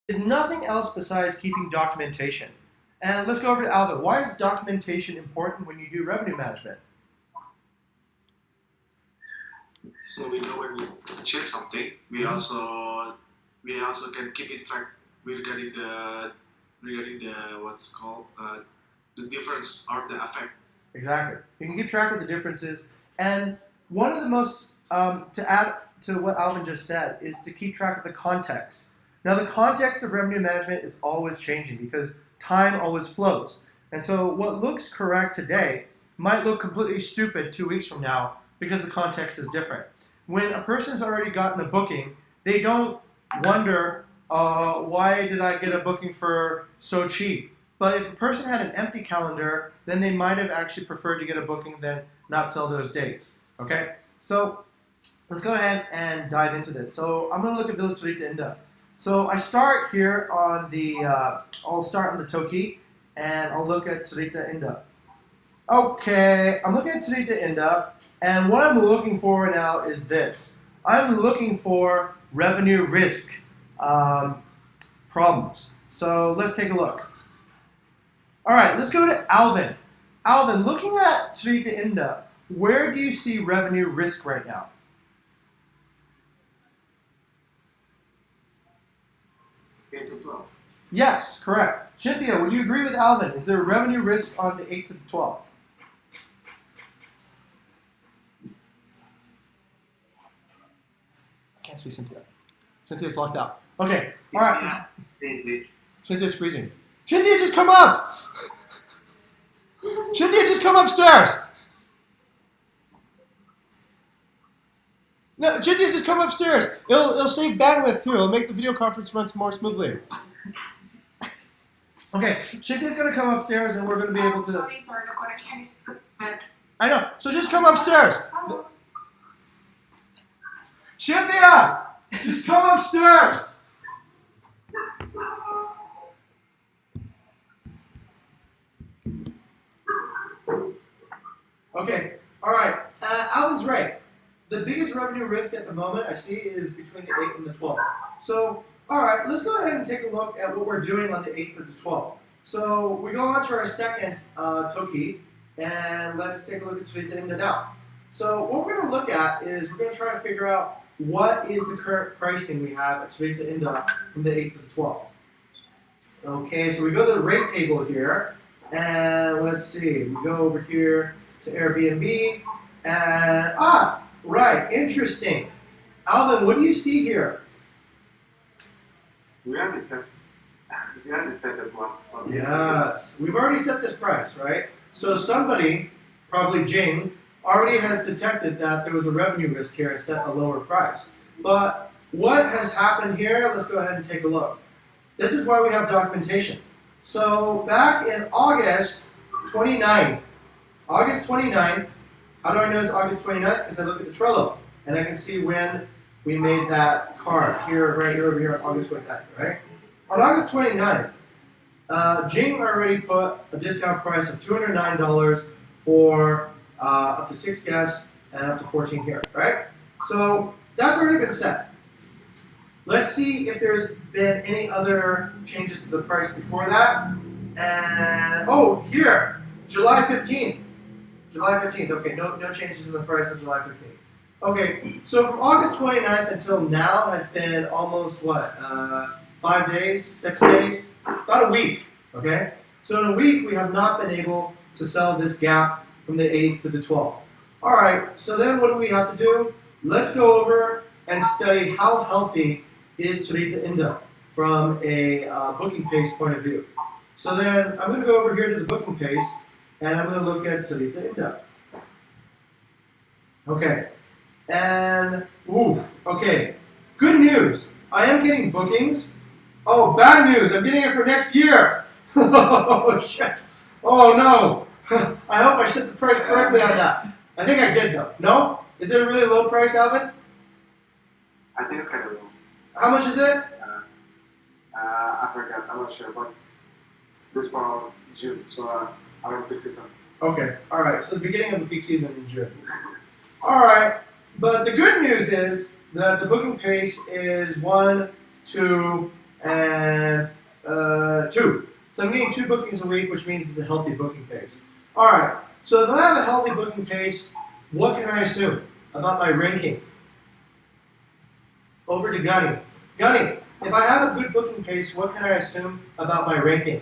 is nothing else besides keeping documentation. And let's go over to Alvin. Why is documentation important when you do revenue management? So we know when we check something, we also can keep in track regarding the what's called the difference or the effect. Exactly. You can keep track of the differences. And one of the most, to add to what Alvin just said, is to keep track of the context. Now, the context of revenue management is always changing because time always flows. And so what looks correct today might look completely stupid 2 weeks from now because the context is different. When a person's already gotten a booking, they don't wonder, why did I get a booking for so cheap? But if a person had an empty calendar, then they might have actually preferred to get a booking than not sell those dates. Okay? So let's go ahead and dive into this. So I'm going to look at Villa Turita Indah. So I start here on the, I'll start on the Toki, and I'll look at Turita Indah. Okay, I'm looking at Turita Indah, and what I'm looking for now is this. I'm looking for revenue risk problems. So let's take a look. All right, let's go to Alvin. Alvin, looking at Turita Indah, where do you see revenue risk right now? Yes, correct. Cynthia, would you agree with Alvin? Is there revenue risk on the 8 to the 12? I can't see Cynthia. Cynthia's locked out. Okay, all right. Cynthia's freezing. Cynthia, just come up! Cynthia, just come upstairs! No, Cynthia, just come upstairs. It'll save bandwidth too. It'll make the video conference run more smoothly. Okay, Cynthia's gonna come upstairs and we're gonna be able to. Sorry for the connection is bad. I know. So just come upstairs. Cynthia, just come upstairs. Okay. All right. Alan's right. The biggest revenue risk at the moment I see is between the 8th and the 12th. So, all right, let's go ahead and take a look at what we're doing on the 8th and the 12th. So we go on to our second Toki, and let's take a look at Turita Indah now. So what we're going to look at is we're going to try to figure out what is the current pricing we have at Turita Indah from the 8th to the 12th. Okay, so we go to the rate table here, and let's see. We go over here to Airbnb, and right, interesting. Alvin, what do you see here? We already set that one. Yes, we've already set this price, right? So somebody, probably Jing, already has detected that there was a revenue risk here and set a lower price. But what has happened here? Let's go ahead and take a look. This is why we have documentation. So back in August 29th, how do I know it's August 29th? Because I look at the Trello and I can see when we made that card here, right here, over here on August 29th, right? On August 29th, Jing already put a discount price of $209 for up to 6 guests and up to 14 here, right? So that's already been set. Let's see if there's been any other changes to the price before that. And, oh, here, July 15th. July 15th, okay, no changes in the price on July 15th. Okay, so from August 29th until now has been almost, what, 5 days, 6 days? About a week, okay? So in a week, we have not been able to sell this gap from the 8th to the 12th. All right, so then what do we have to do? Let's go over and study how healthy is Turita Indah from a booking pace point of view. So then I'm going to go over here to the booking pace, and I'm going to look at Turita Indah. Okay, and, okay, good news. I am getting bookings. Oh, bad news, I'm getting it for next year. Oh, shit. Oh, no. I hope I set the price correctly on that. I think I did, though. No? Is it a really low price, Alvin? I think it's kind of low. How much is it? I forgot. I'm not sure, but this for June, so around peak season. Okay, all right. So the beginning of the peak season in June. All right, but the good news is that the booking pace is 1, 2, and 2. So I'm getting 2 bookings a week, which means it's a healthy booking pace. All right. So if I have a healthy booking pace, what can I assume about my ranking? Over to Gunny. Gunny, if I have a good booking pace, what can I assume about my ranking?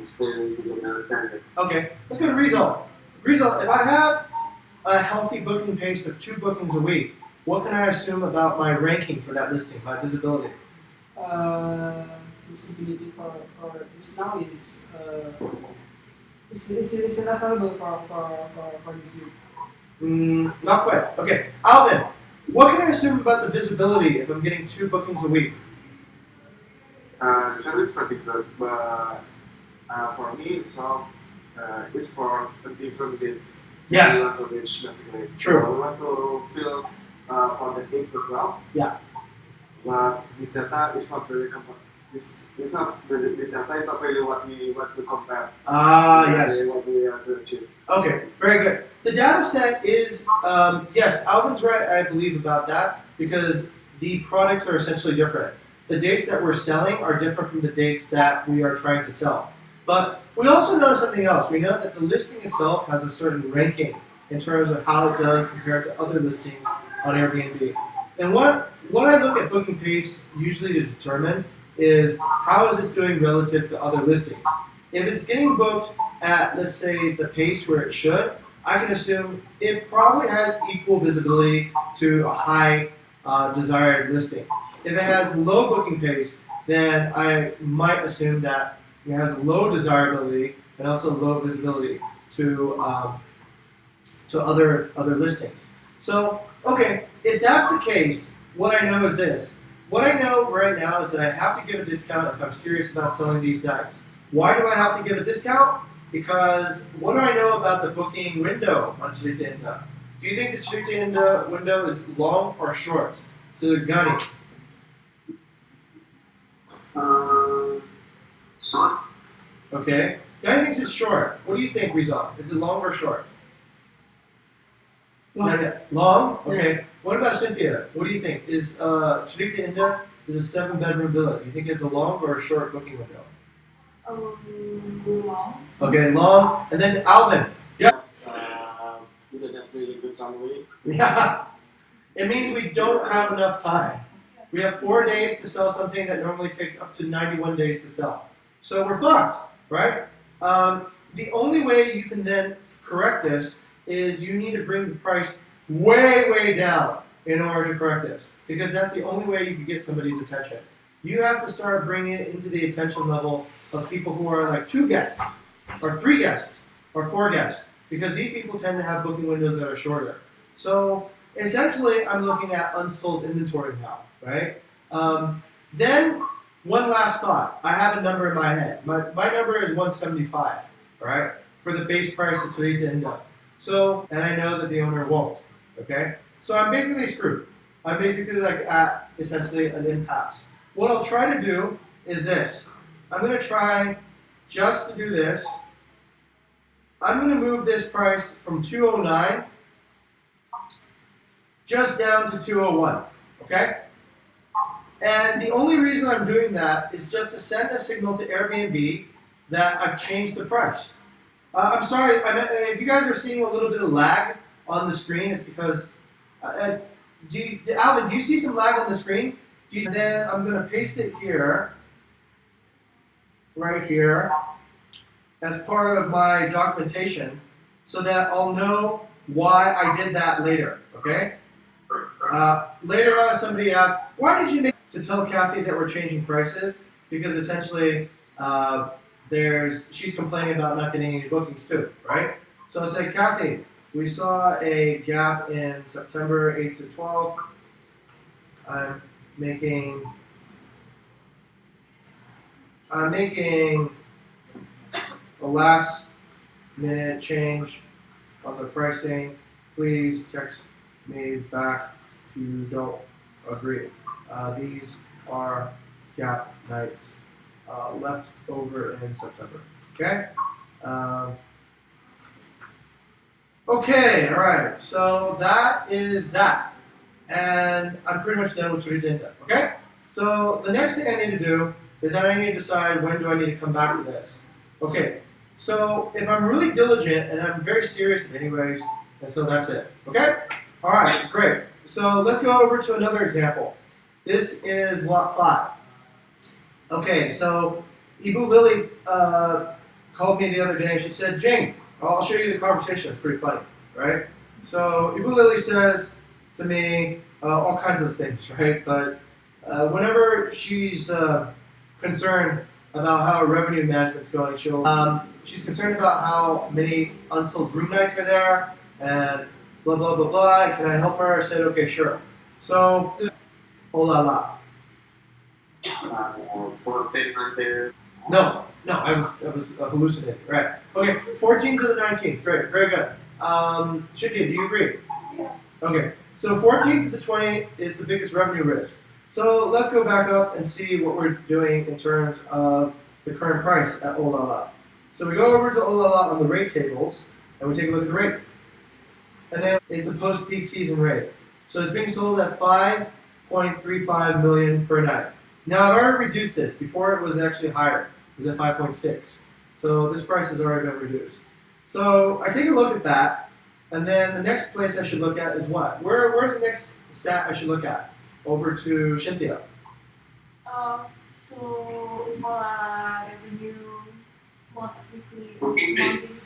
Still within the standard. Okay, let's go to Rizal. Rizal, if I have a healthy booking pace of 2 bookings a week, what can I assume about my ranking for that listing, my visibility? Visibility for this now is it's not available for this week. Not quite. Okay, Alvin, what can I assume about the visibility if I'm getting 2 bookings a week? The service is pretty good, but for me itself, it's for different days. Yes. We want to reach basically. True. So we want to fill from the 8 to 12. Yeah. But this data is not really this data is not really what we want to compare. Yes. What we are to achieve. Okay, very good. The data set is, yes, Alvin's right, I believe, about that, because the products are essentially different. The dates that we're selling are different from the dates that we are trying to sell. But we also know something else. We know that the listing itself has a certain ranking in terms of how it does compared to other listings on Airbnb. And what I look at booking pace usually to determine is how is this doing relative to other listings. If it's getting booked at, let's say, the pace where it should, I can assume it probably has equal visibility to a high desired listing. If it has low booking pace, then I might assume that it has low desirability and also low visibility to other listings. So, okay, if that's the case, what I know is this. What I know right now is that I have to give a discount if I'm serious about selling these nights. Why do I have to give a discount? Because what do I know about the booking window on Chitinda? Do you think the Chitinda window is long or short? So, Gunny. Short. Okay. Gunny thinks it's short. What do you think, Rizal? Is it long or short? Long. Long? Okay. What about Cynthia? What do you think? Is Chitinda is a 7-bedroom villa? Do you think it's a long or a short booking window? Long. Okay, long. And then to Alvin. Yep. That's really good runway. Yeah. It means we don't have enough time. We have 4 days to sell something that normally takes up to 91 days to sell. So we're fucked, right? The only way you can then correct this is you need to bring the price way, way down in order to correct this. Because that's the only way you can get somebody's attention. You have to start bringing it into the attention level of people who are like 2 guests, or 3 guests, or 4 guests. Because these people tend to have booking windows that are shorter. So essentially, I'm looking at unsold inventory now, right? Then, one last thought. I have a number in my head. My number is 175, right? For the base price of Toyota Inda. So, and I know that the owner won't, okay? So I'm basically screwed. I'm basically like at essentially an impasse. What I'll try to do is this. I'm gonna try just to do this. I'm gonna move this price from 209 just down to 201, okay? And the only reason I'm doing that is just to send a signal to Airbnb that I've changed the price. I'm sorry, if you guys are seeing a little bit of lag on the screen, it's because, Alvin, do you see some lag on the screen? And then I'm gonna paste it here, right here, as part of my documentation, so that I'll know why I did that later, okay? Later on, somebody asked, why did you make to tell Kathy that we're changing prices? Because essentially, she's complaining about not getting any bookings too, right? So I say, Kathy, we saw a gap in September 8 to 12. I'm making a last minute change on the pricing. Please text me back if you don't agree. These are gap nights left over in September. Okay? Okay, alright, so that is that. And I'm pretty much done with Twitter. Okay? So the next thing I need to do is I need to decide when do I need to come back to this. Okay, so if I'm really diligent and I'm very serious anyways, and so that's it. Okay? All right, great. So let's go over to another example. This is lot 5. Okay, so Ibu Lily called me the other day and she said, Jing, I'll show you the conversation. It's pretty funny, right? So Ibu Lily says to me all kinds of things, right? But whenever she's concerned about how revenue management's going, she's concerned about how many unsold room nights are there and blah, blah, blah, blah. Can I help her? I said, okay, sure. So, oh la la. For 10 No, I was hallucinating. Right. Okay, 14 to the 19th. Great, very good. Shiki, do you agree? Yeah. Okay, so 14 to the 20 is the biggest revenue risk. So let's go back up and see what we're doing in terms of the current price at Olala. So we go over to Olala on the rate tables and we take a look at the rates. And then it's a post-peak season rate. So it's being sold at 5.35 million per night. Now I've already reduced this. Before it was actually higher. It was at 5.6. So this price has already been reduced. So I take a look at that, and then the next place I should look at is what? Where's the next stat I should look at? Over to Cynthia. To revenue weekly. Booking base.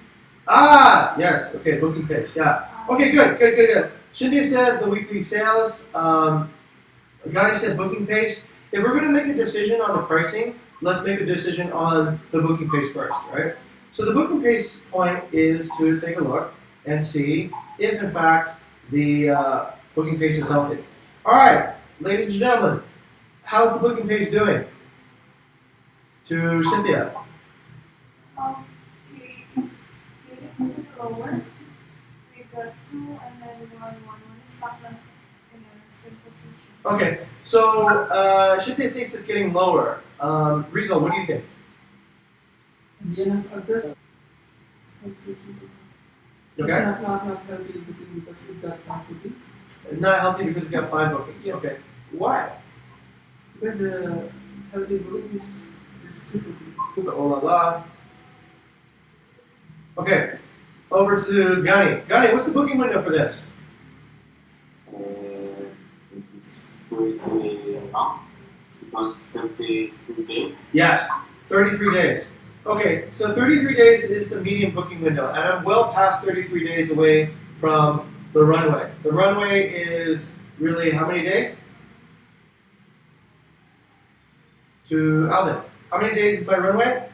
Ah, yes. Okay, booking pace. Yeah. Okay, good. Cynthia said the weekly sales. Guy said booking pace. If we're going to make a decision on the pricing, let's make a decision on the booking pace first, right? So the booking pace point is to take a look and see if, in fact, the booking pace is healthy. All right, ladies and gentlemen, how's the booking pace doing? To Cynthia. It's lower. We got 2 and then 1 is stagnant in a same position. Okay, so Cynthia thinks it's getting lower. Rizal, what do you think? At the end of August, Okay. it's not healthy booking because it got some bookings. Not healthy because you got 5 bookings. Yeah. Okay. Why? Because the healthy booking is just 2 bookings. Oh la la. Okay. Over to Gani. Gani, what's the booking window for this? It's pretty long because 33 days. Yes, 33 days. Okay, so 33 days is the median booking window, and I'm well past 33 days away from the runway. The runway is really how many days? To Alden. How many days is my runway?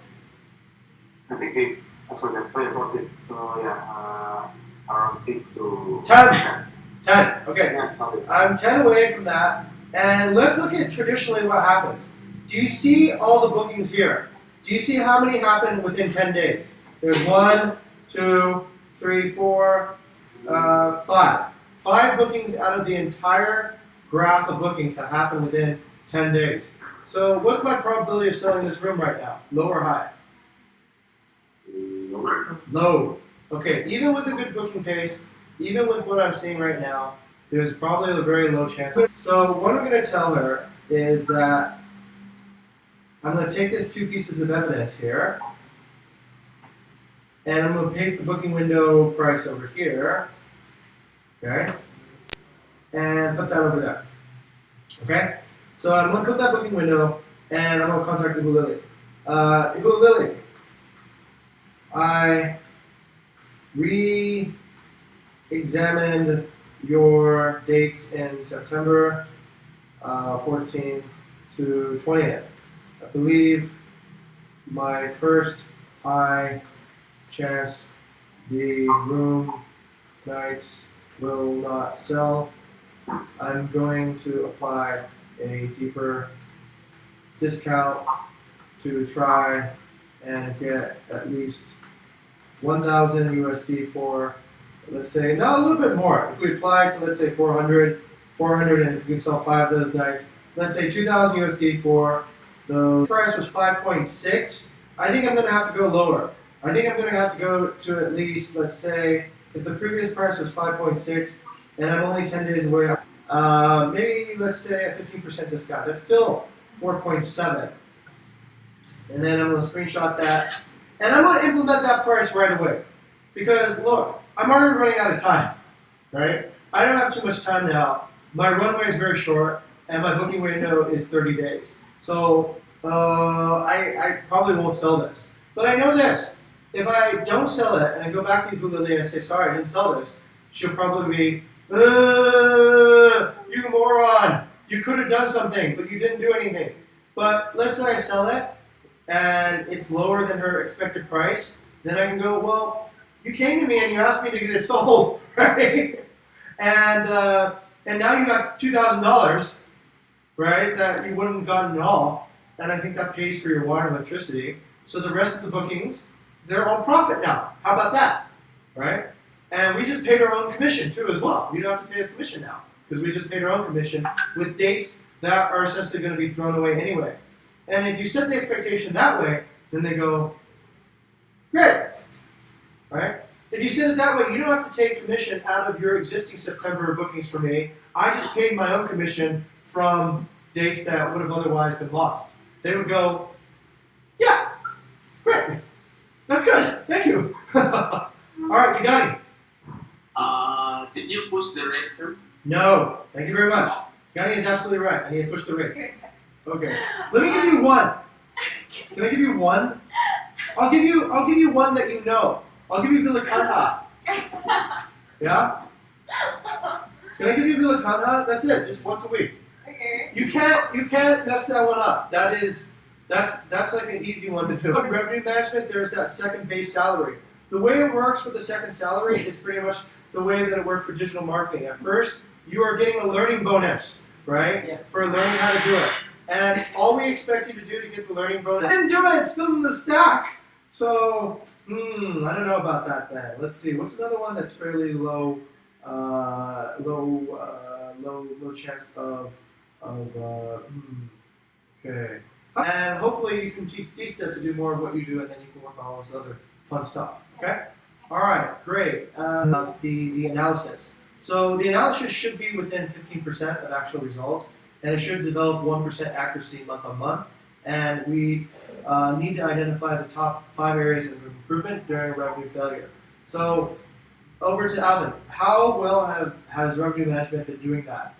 I think 8. I forgot. 14. So yeah, around 8 to 10. 10. Okay. Yeah, sorry. I'm 10 away from that, and let's look at traditionally what happens. Do you see all the bookings here? Do you see how many happen within 10 days? There's 1, 2, 3, 4, 5. 5 bookings out of the entire graph of bookings that happen within 10 days. So what's my probability of selling this room right now? Low or high? Lower. Low. Okay, even with a good booking pace, even with what I'm seeing right now, there's probably a very low chance. So what I'm going to tell her is that I'm going to take this 2 pieces of evidence here, and I'm going to paste the booking window price over here, okay, and put that over there, okay? So I'm going to put that booking window, and I'm going to contact Ibu Lily. Ibu Lily, I re-examined your dates in September 14th to 20th. I believe my first high chance the room nights will not sell. I'm going to apply a deeper discount to try and get at least 1,000 USD for, let's say, no, a little bit more. If we apply to, let's say, 400, and if we can sell 5 of those nights, let's say 2,000 USD for the price was 5.6. I think I'm going to have to go lower. I think I'm going to have to go to at least, let's say, if the previous price was 5.6 and I'm only 10 days away, maybe let's say, a 15% discount. That's still 4.7. And then I'm going to screenshot that. And I'm going to implement that price right away. Because, look, I'm already running out of time, right? I don't have too much time now. My runway is very short, and my booking window is 30 days. So I probably won't sell this. But I know this. If I don't sell it, and I go back to Lily and say, sorry, I didn't sell this, she'll probably be, you moron, you could have done something, but you didn't do anything. But let's say I sell it, and it's lower than her expected price, then I can go, well, you came to me and you asked me to get it sold, right? And now you got $2,000, right, that you wouldn't have gotten at all, and I think that pays for your water and electricity. So the rest of the bookings, they're all profit now. How about that, right? And we just paid our own commission too as well. You don't have to pay us commission now because we just paid our own commission with dates that are essentially going to be thrown away anyway. And if you set the expectation that way, then they go, great, right? If you set it that way, you don't have to take commission out of your existing September bookings for me. I just paid my own commission from dates that would have otherwise been lost. They would go, yeah, great, that's good, thank you. All right, Gigani. Did you push the rate, sir? No, thank you very much. Gani is absolutely right. I need to push the rate. Okay. Let me give you one. Can I give you one? I'll give you one that you know. I'll give you Vilakanta. Yeah? Can I give you Vilakanta? That's it, just once a week. Okay. You can't mess that one up. That's like an easy one to do. Revenue management, there's that second base salary. The way it works for the second salary is pretty much the way that it worked for digital marketing. At first, you are getting a learning bonus, right? Yeah. For learning how to do it. And all we expect you to do to get the learning bonus, I didn't do it, it's still in the stack. So, I don't know about that then. Let's see, what's another one that's fairly low chance of okay. And hopefully you can teach Dista to do more of what you do and then you can work on all this other fun stuff, okay? All right, great. The analysis. So the analysis should be within 15% of actual results, and it should develop 1% accuracy month on month. And we need to identify the top 5 areas of improvement during revenue failure. So over to Alvin. How well has revenue management been doing that?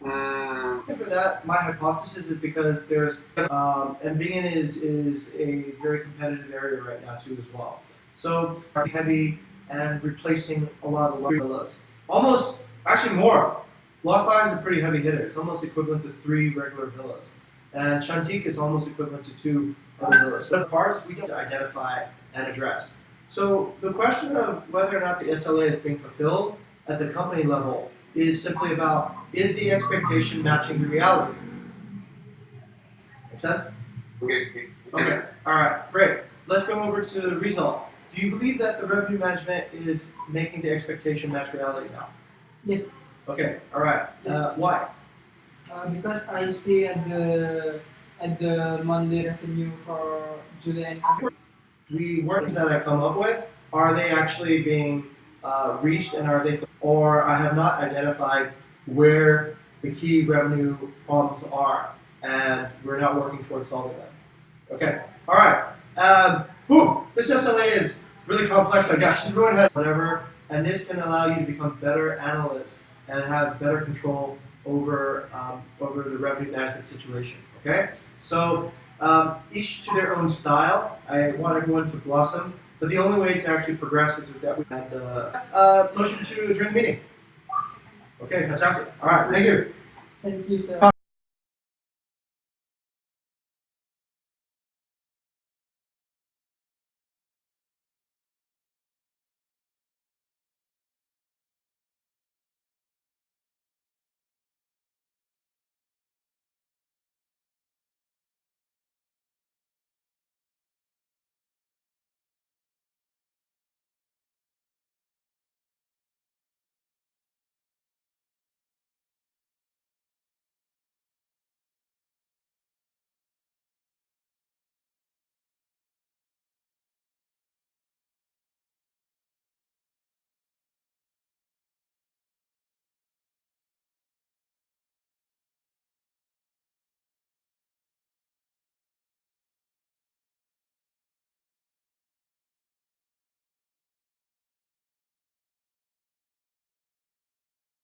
For that, my hypothesis is because there's and Bingen is a very competitive area right now too as well. So heavy and replacing a lot of villas. Almost, actually more. Lot 5 is a pretty heavy hitter. It's almost equivalent to 3 regular villas. And Chantique is almost equivalent to 2 other villas. So the parts we don't identify and address. So the question of whether or not the SLA is being fulfilled at the company level is simply about, is the expectation matching the reality? Make sense? Okay. Okay, all right, great. Let's go over to the result. Do you believe that the revenue management is making the expectation match reality now? Yes, Okay, all right. Why? because I see at the monthly revenue for July and The workings that I come up with, are they actually being reached and are they, or I have not identified where the key revenue problems are and we're not working towards solving them. Okay, all right. This SLA is really complex, I guess. Everyone has whatever, and this can allow you to become better analysts and have better control over the revenue management situation. Okay, so each to their own style. I want everyone to blossom, but the only way to actually progress is that we had motion to adjourn the meeting. Okay, fantastic. All right, thank you. Thank you, sir.